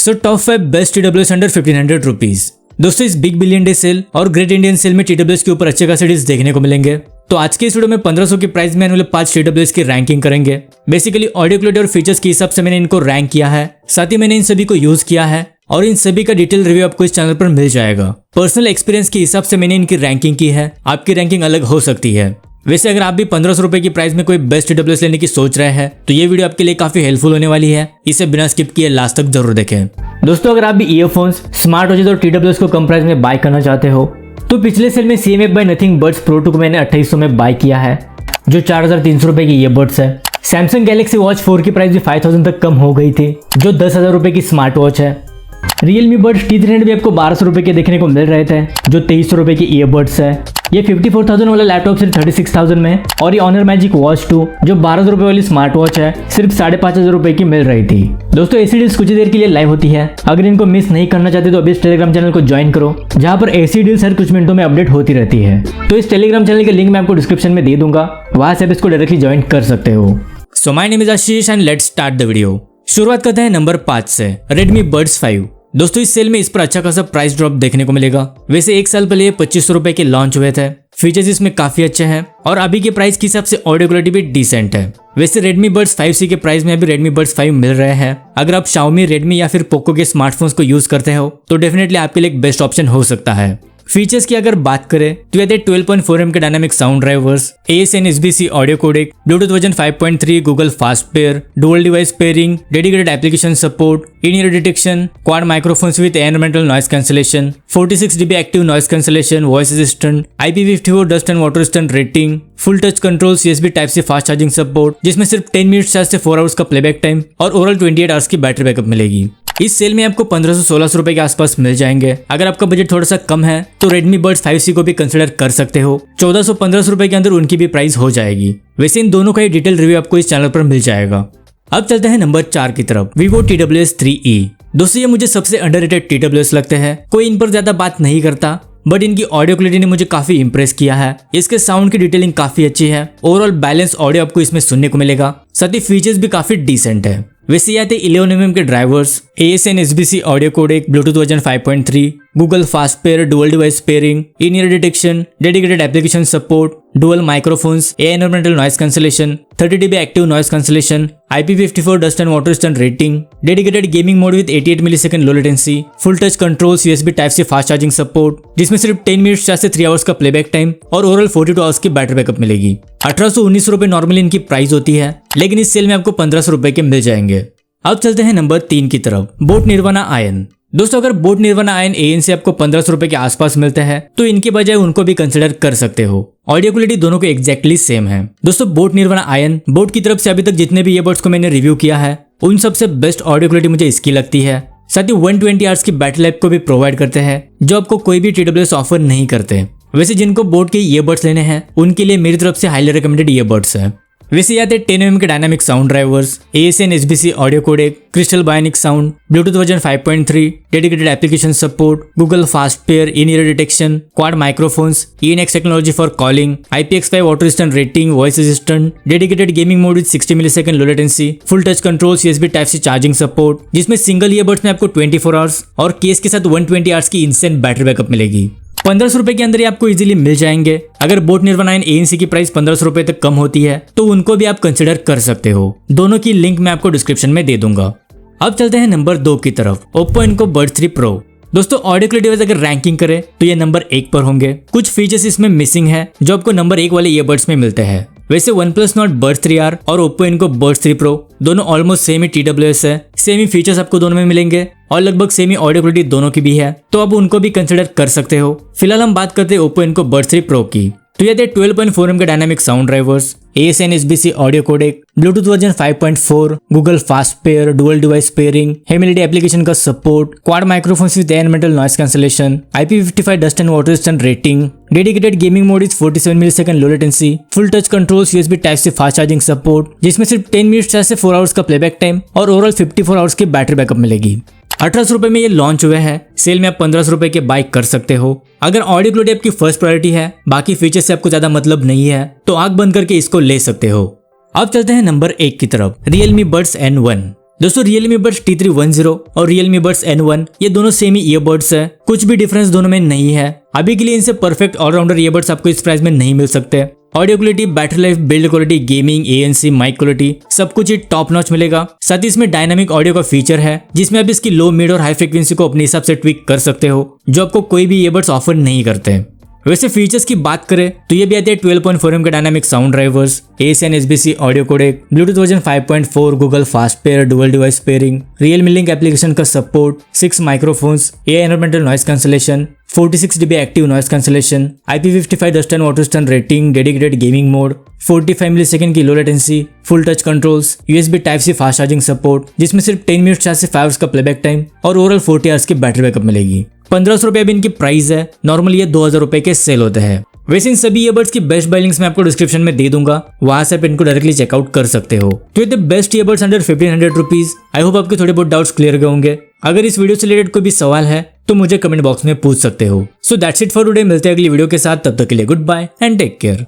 So top 5 best TWS under 1500 rupees. दोस्तों इस big billion day cell और great Indian cell में TWS के ऊपर अच्छे खासे डील्स देखने को मिलेंगे। तो आज के इस वीडियो में 1500 की प्राइस में आने वाले 5 TWS की रैंकिंग करेंगे। बेसिकली ऑडियो क्वालिटी और फीचर्स के हिसाब से मैंने इनको रैंक किया है, साथ ही मैंने इन सभी को यूज किया है और इन सभी का डिटेल रिव्यू आपको इस चैनल पर मिल जाएगा। पर्सनल एक्सपीरियंस के हिसाब से मैंने इनकी रैंकिंग की है, आपकी रैंकिंग अलग हो सकती है। वैसे अगर आप भी 1500 रुपए की प्राइस में कोई बेस्ट TWS लेने की सोच रहे हैं तो ये वीडियो आपके लिए काफी हेल्पफुल होने वाली है, इसे बिना स्किप किए लास्ट तक जरूर देखें। दोस्तों अगर आप भी ईयरफोन्स, स्मार्ट वॉचेस और TWS को कम प्राइस में बाय करना चाहते हो तो पिछले सेल में CMF by Nothing Buds Pro 2 को मैंने 2800 में बाय किया है, जो 4300 रुपए की ईयरबड्स है। सैमसंग गैलेक्सी वॉच 4 की प्राइस भी 5000 तक कम हो गई थी, जो 10,000 रुपए की स्मार्ट वॉच है। Realme Buds T300 भी आपको 1200 रुपए के देखने को मिल रहे थे, जो 2300 रुपए की ईयरबड्स है। ये 54,000 वाला लैपटॉप सिर्फ 36,000 में, और ये Honor Magic Watch 2 जो 1200 रुपए वाली स्मार्ट वॉच है सिर्फ 5,500 रुपए की मिल रही थी। दोस्तों ऐसी डील्स कुछ ही देर के लिए लाइव होती है, अगर इनको मिस नहीं करना चाहते तो अभी इस टेलीग्राम चैनल को ज्वाइन करो, जहाँ पर ऐसी डील्स हर कुछ मिनटों में अपडेट होती रहती है। तो इस टेलीग्राम चैनल का लिंक मैं आपको डिस्क्रिप्शन में दे दूंगा, वहां से आप इसको डायरेक्टली ज्वाइन कर सकते हो। So my name is Ashish and let's start the video. शुरुआत करते हैं नंबर 5 से, Redmi Buds 5। दोस्तों इस सेल में इस पर अच्छा खासा प्राइस ड्रॉप देखने को मिलेगा। वैसे एक साल पहले ये 2500 रुपए के लॉन्च हुए थे। फीचर्स इसमें काफी अच्छे हैं और अभी के प्राइस के हिसाब से ऑडियो क्वालिटी भी डिसेंट है। वैसे Redmi Buds 5C के प्राइस में अभी Redmi Buds 5 मिल रहे हैं। अगर आप Xiaomi, Redmi या फिर Poco के स्मार्टफोन्स को यूज करते हो तो डेफिनेटली आपके लिए एक बेस्ट ऑप्शन हो सकता है। फीचर्स की अगर बात करें तो ये 12.4mm के dynamic sound drivers, ASN SBC audio codec, Bluetooth version 5.3, Google fast pair, dual device pairing, dedicated application support, in ear detection, quad microphones with environmental noise cancellation, 46 dB active noise cancellation, voice assistant, IP54 dust and water resistant rating, full touch controls, USB type C fast charging support, जिसमें सिर्फ 10 minutes charge से 4 hours का playback time और overall 28 hours की battery backup मिलेगी। इस cell में आपको 1500-1600 रुपए के आसपास मिल जाएंगे। अगर आपका बजट थोड़ा सा कम है तो Redmi Buds 5C को भी कंसिडर कर सकते हो। 1400-1500 रुपए के अंदर उनकी भी प्राइस हो जाएगी। वैसे इन दोनों का ही डिटेल रिव्यू आपको इस चैनल पर मिल जाएगा। अब चलते हैं नंबर 4 की तरफ, Vivo TWS 3E। दोस्तों ये मुझे सबसे अंडररेटेड TWS लगते हैं। कोई इन पर ज्यादा बात नहीं करता, बट इनकी ऑडियो क्वालिटी ने मुझे काफी इंप्रेस किया है। इसके साउंड की डिटेलिंग काफी अच्छी है, ओवरऑल बैलेंस ऑडियो आपको इसमें सुनने को मिलेगा, साथ ही फीचर्स भी काफी डिसेंट है। वैसे ये आते 11mm के drivers, ASN SBC audio codec, Bluetooth version 5.3, Google fast pair, dual device pairing, in ear detection, dedicated application support, dual microphones, environmental noise cancellation, 30 dB active noise cancellation, IP54 dust and water resistant rating, dedicated gaming mode with 88 millisecond low latency, full touch controls, USB type C fast charging support, जिसमें सिर्फ 10 minutes charge से 3 hours का playback time और overall 42 hours की battery backup मिलेगी। 1819 रुपए normally इनकी price होती है, लेकिन इस सेल में आपको 1500 रुपए के मिल जाएंगे। अब चलते हैं नंबर 3 की तरफ, बोट निर्वाणा आयन। दोस्तों अगर बोट निर्वाणा आयन AN से आपको 1500 रुपए के आसपास मिलते हैं तो इनके बजाय उनको भी कंसिडर कर सकते हो। ऑडियो क्वालिटी दोनों को एग्जैक्टली सेम है। दोस्तों बोट निर्वाणा आयन, बोट की तरफ से अभी तक जितने भी ईयरबड्स को मैंने रिव्यू किया है उन सबसे बेस्ट ऑडियो क्वालिटी मुझे इसकी लगती है। साथ ही 120 आवर्स की बैटरी लाइफ को भी प्रोवाइड करते हैं, जो आपको कोई भी TWS ऑफर नहीं करते। वैसे जिनको बोट के ईयरबड्स लेने हैं उनके लिए मेरी तरफ से हाईली रिकमेंडेड ईयरबड्स है। वैसे ये आते 10mm के dynamic sound drivers, ASN SBC audio codec, crystal bionic sound, Bluetooth version 5.3, dedicated application support, Google fast pair, in ear detection, quad microphones, ENX technology for calling, IPX5 water resistant rating, voice assistant, dedicated gaming mode with 60 millisecond low latency, full touch controls, USB type C charging support, जिसमें single earbuds में आपको 24 hours और case के साथ 120 hours की instant battery backup मिलेगी। 1500 रुपए के अंदर ही आपको इजीली मिल जाएंगे। अगर बोट निर्वाणा आयन ANC की प्राइस 1500 रुपए तक कम होती है तो उनको भी आप कंसिडर कर सकते हो। दोनों की लिंक मैं आपको डिस्क्रिप्शन में दे दूंगा। अब चलते हैं नंबर 2 की तरफ, Oppo Enco Buds 3 Pro। दोस्तों ऑडियो क्वालिटी वाइज अगर रैंकिंग करें तो ये नंबर 1 पर होंगे। कुछ फीचर्स इसमें मिसिंग है जो आपको नंबर 1 वाले ईयरबड्स में मिलते हैं। वैसे OnePlus Nord Buds 3R और Oppo Enco Buds 3 Pro दोनों ऑलमोस्ट सेम ही TWS है, सेम ही फीचर्स आपको दोनों में मिलेंगे और लगभग सेम ही ऑडियो क्वालिटी दोनों की भी है, तो आप उनको भी कंसिडर कर सकते हो। फिलहाल हम बात करते हैं Oppo Enco Buds 3 Pro की। तो ये 12.4mm के dynamic sound drivers, ASN SBC audio codec, Bluetooth version 5.4, Google fast pair, dual device pairing, हेमिलिटी एप्लीकेशन का support, quad microphones with environmental noise cancellation, IP55 dust and water resistant rating, dedicated gaming mode is 47 millisecond low latency, full touch controls, USB type C fast charging support, जिसमें सिर्फ 10 minutes charge से 4 hours का playback time और overall 54 hours की battery backup मिलेगी। 1800 रुपए में ये लॉन्च हुए हैं। सेल में आप 1500 रुपए के बाइक कर सकते हो। अगर ऑडियो क्वालिटी आपकी फर्स्ट प्रायोरिटी है, बाकी फीचर से आपको ज्यादा मतलब नहीं है, तो आंख बंद करके इसको ले सकते हो। अब चलते हैं नंबर 1 की तरफ, Realme Buds N1। दोस्तों Realme Buds T310 और Realme Buds N1 ये दोनों सेम ही ईयरबड्स है, कुछ भी डिफरेंस दोनों में नहीं है। अभी के लिए इनसे परफेक्ट ऑलराउंडर ईयरबड्स आपको इस प्राइस में नहीं मिल सकते। Audio quality, battery life, build quality, gaming, ANC, mic quality सब कुछ ही टॉप नॉच मिलेगा। साथ ही इसमें डायनामिक ऑडियो का फीचर है जिसमें आप इसकी लो, मिड और हाई फ्रीक्वेंसी को अपने हिसाब से ट्विक कर सकते हो, जो आपको कोई भी ईयरबड्स ऑफर नहीं करते। वैसे फीचर्स की बात करें तो ये भी आते हैं 12.4 के dynamic sound drivers, AAC SBC audio codec, Bluetooth version 5.4, Google fast pair, dual device pairing, Realme Link application का support, 6 microphones, AI environmental noise cancellation, 46 dB active noise cancellation, IP55 dust and water स्टन rating, dedicated gaming mode, 45 millisecond की low latency, full touch controls, USB Type-C fast charging support जिसमें सिर्फ 10 minute charge से 5 hours का playback time और overall 40 hours की battery backup मिलेगी। 1500 रुपये अभी इनकी प्राइस है, नॉर्मली ये 2000 रुपए के सेल होते हैं। वैसे इन सभी ईयरबड्स की बेस्ट बाय लिंक्स मैं आपको डिस्क्रिप्शन में दे दूंगा, वहां से आप इनको डायरेक्टली चेकआउट कर सकते हो। तो ये the best earbuds under 1500 rupees. I hope आपके थोड़े बहुत डाउट्स क्लियर गए होंगे। अगर इस वीडियो से रिलेटेड कोई भी सवाल है तो मुझे कमेंट बॉक्स में पूछ सकते हो। So that's it for today, मिलते हैं अगली वीडियो के साथ, तब तक के लिए good and take care.